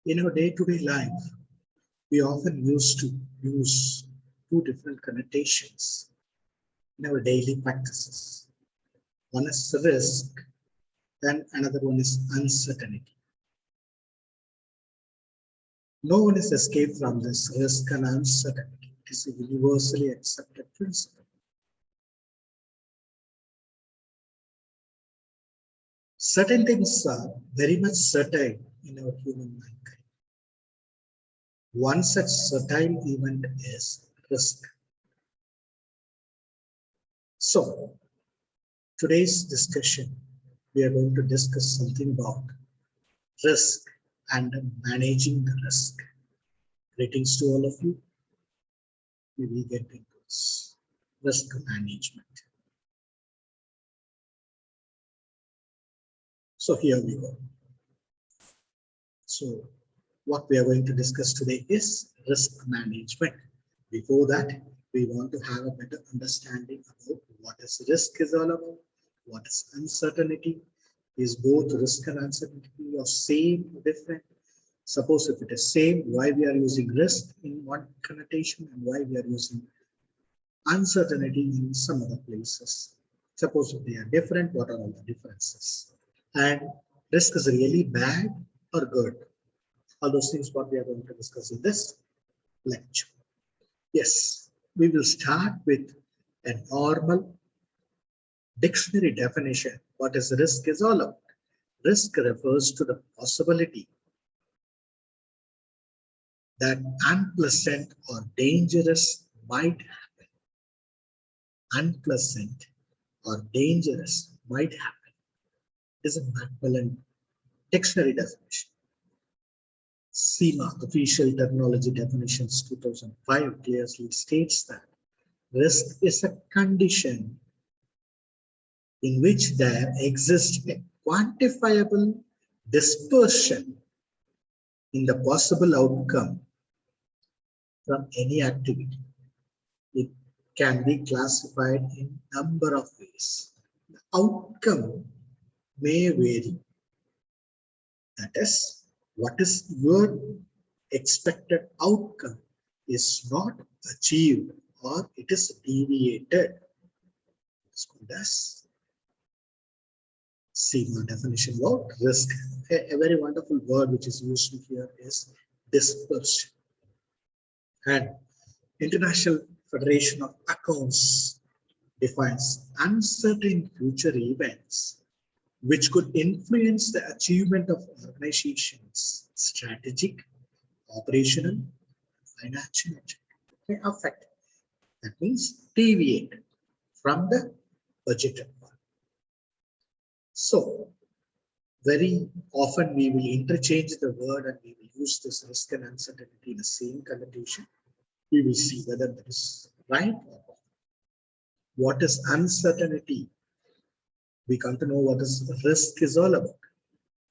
In our day-to-day life, we often used to use two different connotations in our daily practices. One is risk and another one is uncertainty. No one is escaped from this risk and uncertainty. It is a universally accepted principle. Certain things are very much certain in our human mankind. One such certain event is risk. So, today's discussion, we are going to discuss something about risk and managing the risk. Greetings to all of you. We will get into this risk management. So here we go. So what we are going to discuss today is risk management. Before that, we want to have a better understanding about what is risk is all about, what is uncertainty. Is both risk and uncertainty of same or different? Suppose if it is same, why we are using risk in one connotation and why we are using uncertainty in some other places. Suppose if they are different, what are all the differences? And risk is really bad or good? All those things what we are going to discuss in this lecture. Yes, we will start with a normal dictionary definition. What is risk is all about? Risk refers to the possibility that unpleasant or dangerous might happen. Unpleasant or dangerous might happen is a Macmillan dictionary definition. CIMA, Official Terminology Definitions 2005, clearly states that risk is a condition in which there exists a quantifiable dispersion in the possible outcome from any activity. It can be classified in a number of ways. The outcome may vary. That is, what is your expected outcome is not achieved or it is deviated. It's called as CIMA definition of risk. A very wonderful word which is used here is dispersion. And International Federation of Accounts defines uncertain future events which could influence the achievement of organizations' strategic, operational, financial objectives. They affect. That means deviate from the budgeted one. So, very often we will interchange the word and we will use this risk and uncertainty in the same connotation. We will see whether that is right or wrong. What is uncertainty? We come to know what is risk is all about.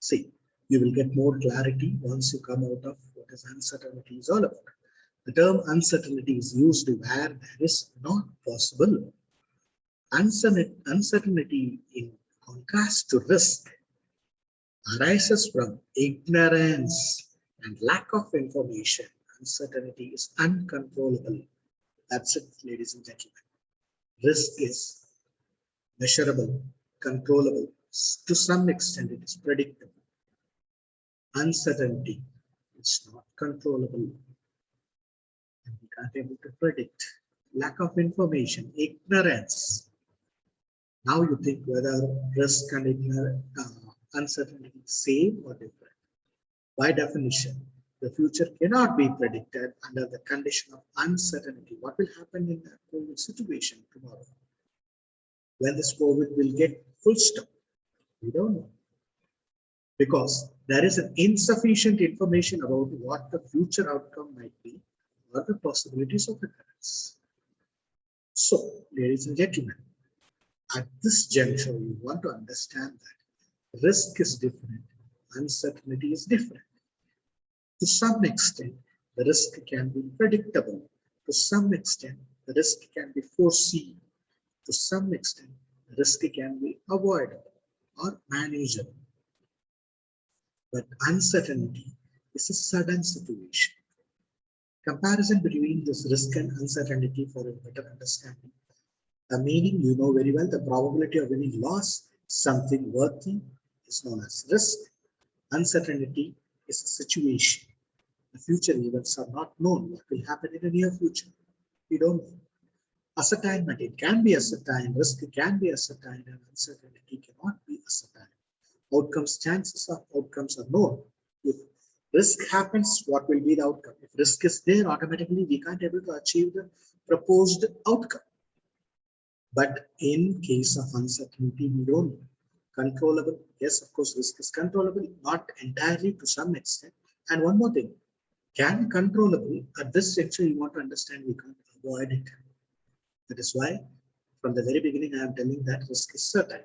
See, you will get more clarity once you come out of what is uncertainty is all about. The term uncertainty is used where there is not possible. Uncertainty, in contrast to risk, arises from ignorance and lack of information. Uncertainty is uncontrollable. That's it, ladies and gentlemen. Risk is measurable, controllable. To some extent, it is predictable. Uncertainty is not controllable. And we can't be able to predict. Lack of information, ignorance. Now you think whether risk and uncertainty is same or different. By definition, the future cannot be predicted under the condition of uncertainty. What will happen in the COVID situation tomorrow? When this COVID will get full stop? We don't know. Because there is an insufficient information about what the future outcome might be or the possibilities of occurrence. So, ladies and gentlemen, at this juncture, we want to understand that risk is different, uncertainty is different. To some extent, the risk can be predictable. To some extent, the risk can be foreseen. To some extent, the risk can be avoidable or manageable. But uncertainty is a sudden situation. Comparison between this risk and uncertainty for a better understanding. The meaning you know very well, the probability of winning loss, something worthy is known as risk. Uncertainty is a situation. The future events are not known. What will happen in the near future? We don't know. Ascertainment, it can be ascertained, risk can be ascertained, and uncertainty cannot be ascertained. Outcomes, chances of outcomes are known. If risk happens, what will be the outcome? If risk is there, automatically we can't able to achieve the proposed outcome. But in case of uncertainty, we don't know. Controllable, yes, of course, risk is controllable, not entirely to some extent. And one more thing, can controllable, at this juncture, you want to understand we can't avoid it. That is why, from the very beginning, I am telling that risk is certain.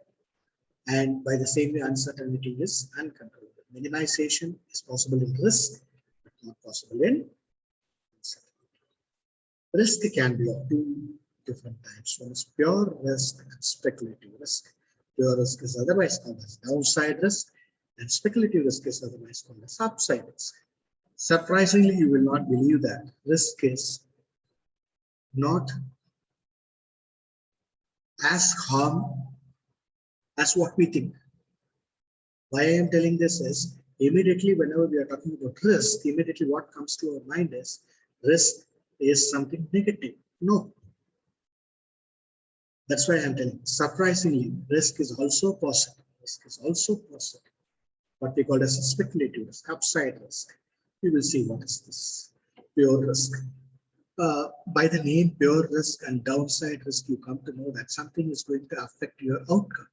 And by the same way, uncertainty is uncontrollable. Minimization is possible in risk, but not possible in uncertainty. Risk can be of two different types. One is pure risk and speculative risk. Pure risk is otherwise called as downside risk, and speculative risk is otherwise called as upside risk. Surprisingly, you will not believe that risk is not as harm as what we think. Why I am telling this is, immediately whenever we are talking about risk, immediately what comes to our mind is risk is something negative. No. That's why I'm telling. Surprisingly, risk is also positive. Risk is also positive. What we call as a speculative risk, upside risk. We will see what is this pure risk. By the name pure risk and downside risk, you come to know that something is going to affect your outcome.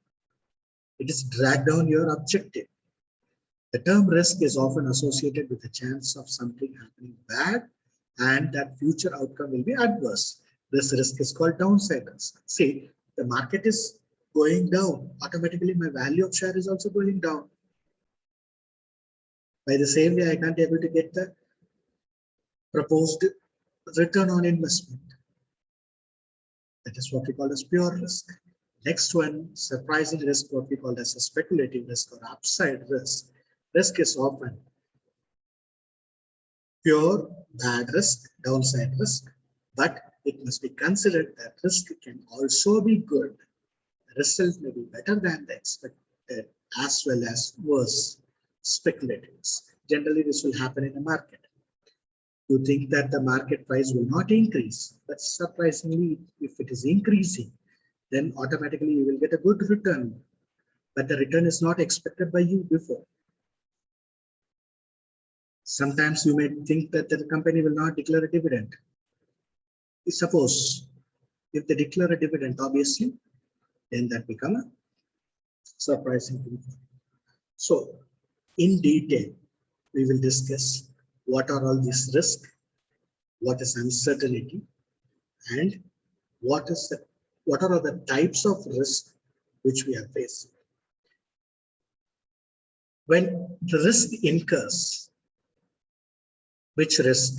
It is drag down your objective. The term risk is often associated with the chance of something happening bad and that future outcome will be adverse. This risk is called downside risk. See, the market is going down. Automatically, my value of share is also going down. By the same way, I can't be able to get the proposed return on investment. That is what we call as pure risk. Next one, surprising risk, what we call as a speculative risk or upside risk. Risk is often pure bad risk, downside risk, but it must be considered that risk can also be good. The result may be better than the expected as well as worse. Speculative risk. Generally, this will happen in the market. You think that the market price will not increase, but surprisingly, if it is increasing, then automatically you will get a good return, but the return is not expected by you before. Sometimes you may think that the company will not declare a dividend. Suppose if they declare a dividend, obviously, then that becomes a surprising thing. So, in detail, we will discuss what are all these risks, what is uncertainty, and what are the types of risk which we are facing. When the risk incurs, which risk?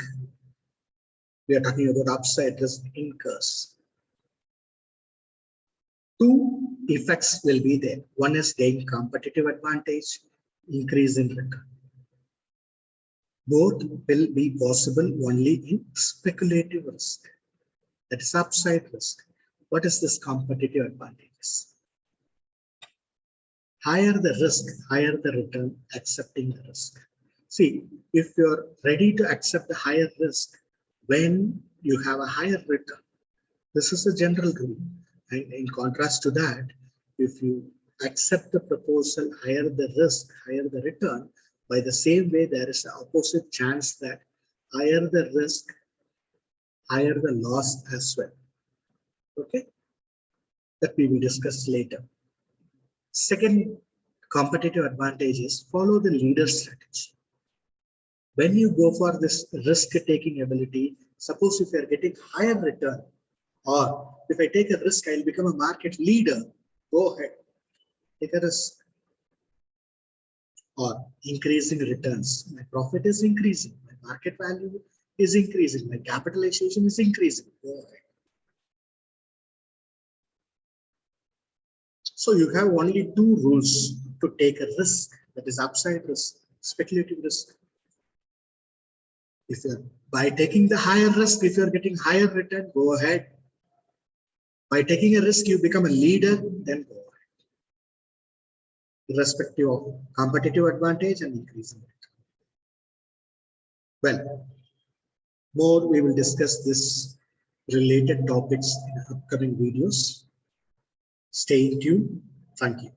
We are talking about upside risk incurs. Two effects will be there. One is gain competitive advantage, increase in return. Both will be possible only in speculative risk. That is upside risk. What is this competitive advantages? Higher the risk, higher the return, accepting the risk. See, if you're ready to accept the higher risk when you have a higher return, this is a general rule. And in contrast to that, if you accept the proposal, higher the risk, higher the return, by the same way, there is an opposite chance that higher the risk, higher the loss as well. Okay, that we will discuss later. Second competitive advantage is follow the leader strategy. When you go for this risk-taking ability, suppose if you are getting higher return, or if I take a risk, I'll become a market leader. Go ahead, take a risk. Or increasing returns. My profit is increasing, my market value is increasing, my capitalization is increasing. Go ahead. So you have only two rules to take a risk, that is upside risk, speculative risk. If you're by taking the higher risk, if you're getting higher return, go ahead. By taking a risk, you become a leader, then go ahead. Irrespective of competitive advantage and increasing it. Well, more we will discuss this related topics in upcoming videos. Stay tuned. Thank you.